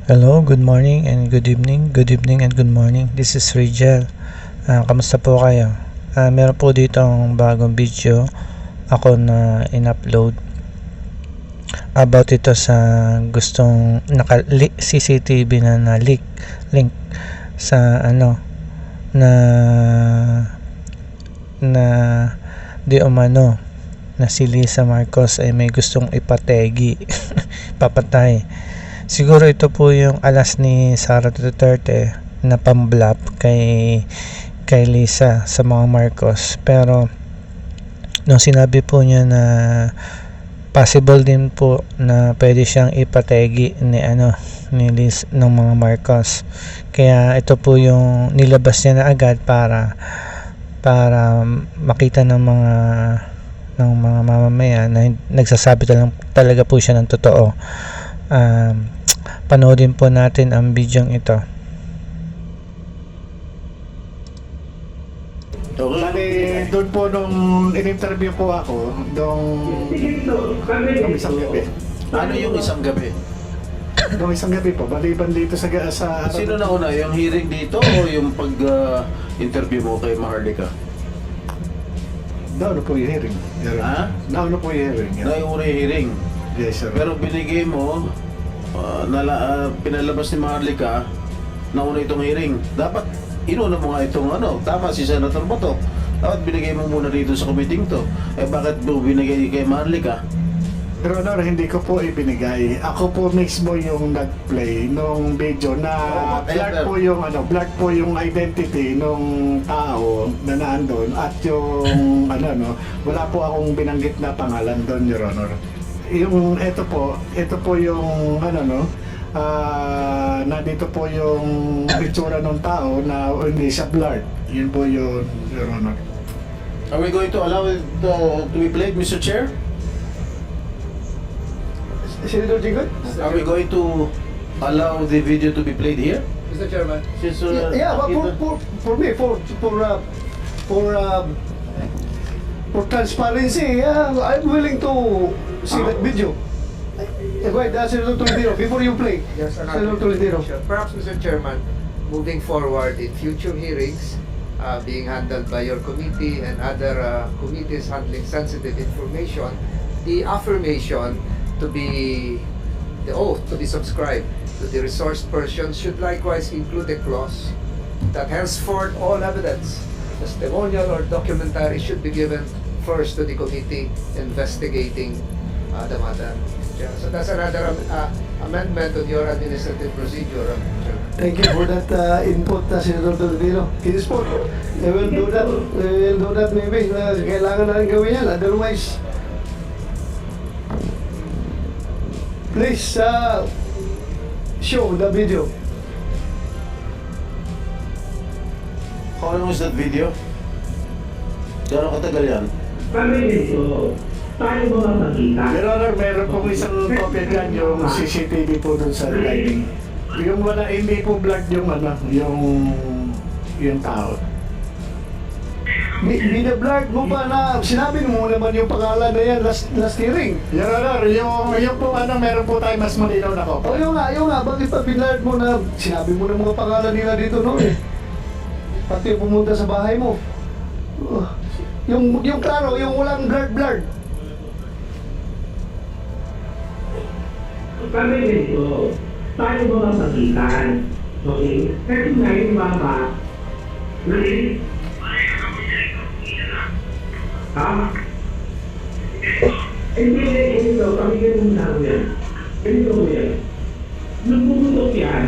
Hello, good morning and good evening. Good evening and good morning. This is Rigel. Kamusta po kayo? Meron po dito ang bagong video ako na in-upload about ito sa gustong CCTV na link sa na di umano na si Lisa Marcos ay may gustong ipategi papatay. Siguro ito po yung alas ni Sara Duterte na pamblap kay Lisa sa mga Marcos. Pero nung sinabi po niya na possible din po na pwede siyang ipategi ni Lisa ng mga Marcos. Kaya ito po yung nilabas niya na agad para makita ng mga mamamayan na nagsasabi talaga po siya ng totoo. Panoodin po natin ang bidyong ito. Bali, doon po nung in-interview po ako, nung isang gabi. Ano yung isang gabi? Nung isang gabi po, baliban dito sa Sino nauna? Yung hearing dito o yung pag-interview mo kay Maharlika? Nauna po yung hearing. Ha? Nauna po yung hearing. Nauna yung hearing. Yes, sir. Pero binigay mo, pinalabas ni Maharlika, nauna itong hearing. Dapat, inuna mo nga itong tama si Senator Boto. Dapat binigay mo muna dito sa committee to. Bakit mo binigay kay Maharlika? Pero hindi ko po ibinigay. Ako po mismo yung nag-play nung video na blurred po yung identity nung tao na naandun at yung wala po akong binanggit na pangalan doon, Your Honor. Yung ito po yung nandito po yung itsura ng tao na hindi siya blurred. Yun po yun, Your Honor. Are we going to allow it to be played, Mr. Chair? Senator Jinggoy? Are we going to allow the video to be played here? Mr. Chairman. Since, For transparency, I'm willing to see that video. Go ahead, Senator Tolentino, before you play. Yes, Senator Tolentino. Perhaps, Mr. Chairman, moving forward in future hearings being handled by your committee and other committees handling sensitive information, the affirmation to be, the oath to be subscribed to the resource person should likewise include a clause that henceforth all evidence, testimonial or documentary, should be given first to the committee investigating the matter. Yeah, so that's another amendment on your administrative procedure. Thank you for that input, Senator Tolentino. It is po. We will do that maybe. Kailangan na rin gawin yan. Otherwise, please show the video. how long is that video? Gano'ng katagal yan? Your Honor, meron pong isang copy dyan, yung CCTV po dun sa lighting. Yung hindi po vlog yung tao. Bina-vlog mo pa na, sinabi mo naman yung pangalan na yan last hearing. Your Honor, yung po meron po tayo mas malinaw na copy. Yung nga, bakit pa binard mo na, sinabi mo na mga pangalan nila dito noon pati pumunta sa bahay mo. Yung klaro, yung walang blurred. Kami dito, tayo mga pagitan. Okay? Kasi nga yung mama, hindi ito, kami ganun na ako yan. Ganito ko yan. Nung pumutok yan,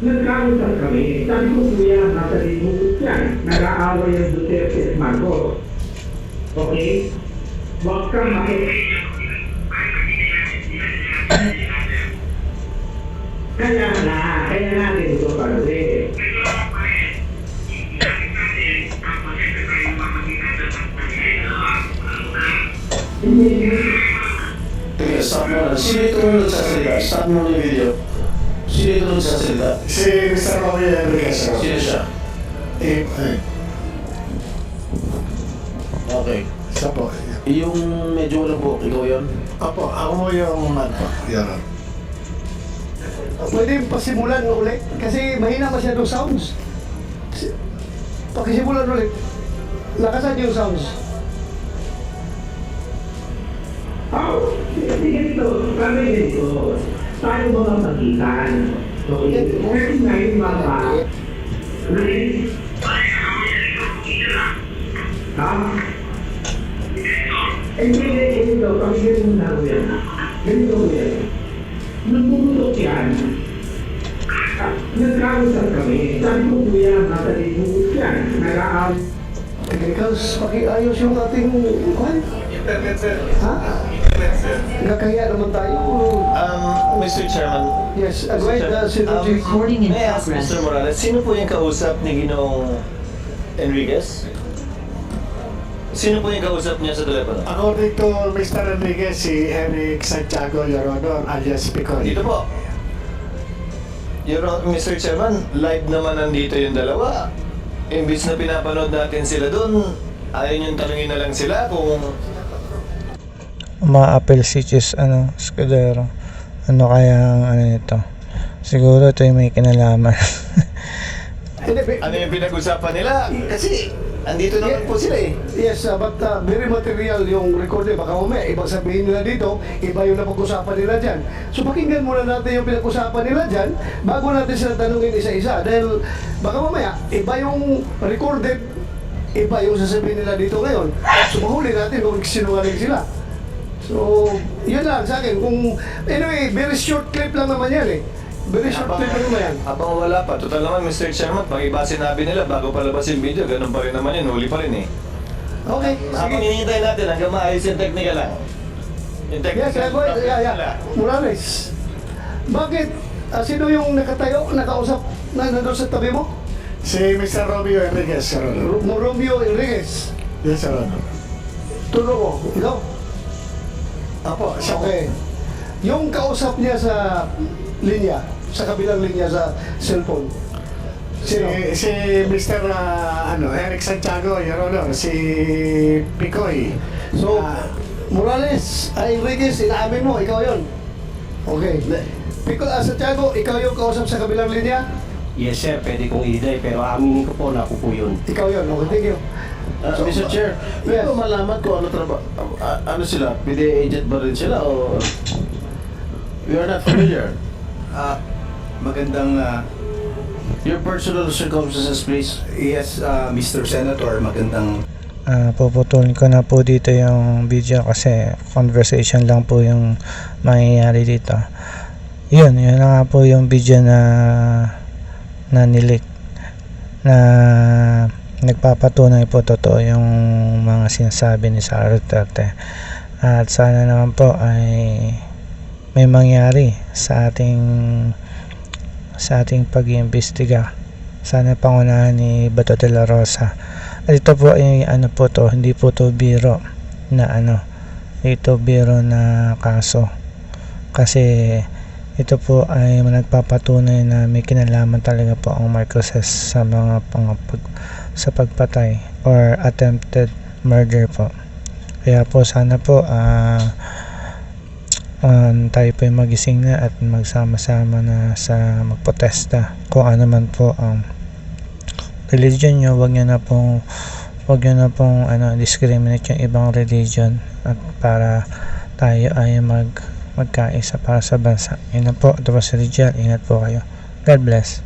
nagkamutan kami. Sabi ko kuya, nasa limutot yan. Nag-aaway yung Duterte at Marcos. Okay? Huwag kang kaya natin ito para rin. Stop mo na. Sino itong nagsasalita? Stop mo na yung video. Sino itong nagsasalita? Si Mr. Roque Enriquez. Sino siya? Okay. Isa po. Yung medyo walang buhok, ikaw yun? Apo, ako mo yung Yaran. pwede pasimulan ulit kasi mahina masyadong sounds. Pakisimulan ulit. Lakasan yung sounds. Sige dito, kami dito. Tayo mga magitan. Okay, 39 mga Please. Ha? Hindi, ganito. Pakinggan mo na ko yan. Ganito ko yan. Nagbubutok yan. Nagkausap kami. Sabi ko po yan, nasa libuot yan. Nag-aawit. Technicals, pakiayos yung ating kwan. Internet, sir. Ha? Internet, sir. Nagkakahiya naman tayo. Mr. Chairman. Yes, go ahead, Sir Roger. Recording in May I ask progress. Mr. Morales, sino po yung kausap ni Ginoong Enriquez? Sino po yung kausap niya sa telepono? According to Mr. Enriquez, si Eric Santiago, Your Honor, alias Picoy. Dito po. Mr. Chairman, live naman nandito yung dalawa. Imbis na pinapanood natin sila doon, ayaw niyong tanungin na lang sila kung Uma-apel si Chis, Escudero. Ano kaya ang ano nito? Siguro ito yung may kinalaman. ano yung pinag-usapan nila. Kasi, andito naman po sila eh. Yes, but very material yung recording. Baka umay, ibang sabihin nila dito, iba yung napag-usapan nila dyan. So pakinggan muna natin yung pinag-usapan nila dyan bago natin sila tanungin isa-isa. Dahil baka mamaya, iba yung recorded, iba yung sasabihin nila dito ngayon. So mahuli natin kung sinungaling sila. So, yun lang sa akin. Anyway, very short clip lang naman yan eh. Very short clip lang naman yan. Habang wala pa, total naman Mr. Chairman, pag iba sinabi nila bago palabas yung video, ganun pa rin naman yun, huli pa rin eh. Okay, Habang sige. hinihintay natin hanggang maayos yung technical lang. Yung technical Yes, go ahead. Yeah. Morales, bakit? Sino yung nakatayo, nakausap na nandun sa tabi mo? Si Mr. Romeo Enriquez, Your Honor. Romeo Enriquez. Yes, Your Honor. Tulo mo, ikaw? Apo, siya po. Okay. Yung kausap niya sa linya, sa kabilang linya sa cellphone. Sino? Si Mr. Eric Santiago, Your Honor. Si Picoy. So, Morales, Enriquez, inaamin mo, ikaw yon. Okay. Pico, Santiago, ikaw yung kausap sa kabilang linya? Yes sir, pwede kong i-deny pero aaminin ko po na ako po yun. Ikaw yon. Okay, thank you. Mr. Chair, hindi Yes. ko malaman kung ano trabaho, ano sila, PDA agent ba rin sila o we are not familiar. Magandang Your personal circumstances, please. yes, Mr. Senator, magandang Puputulin ko na po dito yung video kasi conversation lang po yung mangyayari dito. Yun na nga po yung video na nilik na nagpapatunay po totoo yung mga sinasabi ni Sara Duterte. At sana naman po ay may mangyari sa ating pag-iimbestiga. Sana pangunahan ni Bato de la Rosa. At ito po ay hindi po to biro na ito biro na kaso. Kasi ito po ay nagpapatunay na may kinalaman talaga po ang Marcoses sa mga sa pagpatay or attempted murder po. Kaya po sana po tayo po ay magising na at magsama-sama na sa magprotesta kung ano man po ang religion nyo. Wag nyo na pong discriminate yung ibang religion at para tayo ay magkaisa para sa bansa. Yun na po. Ito po si Rijal. Ingat po kayo. God bless.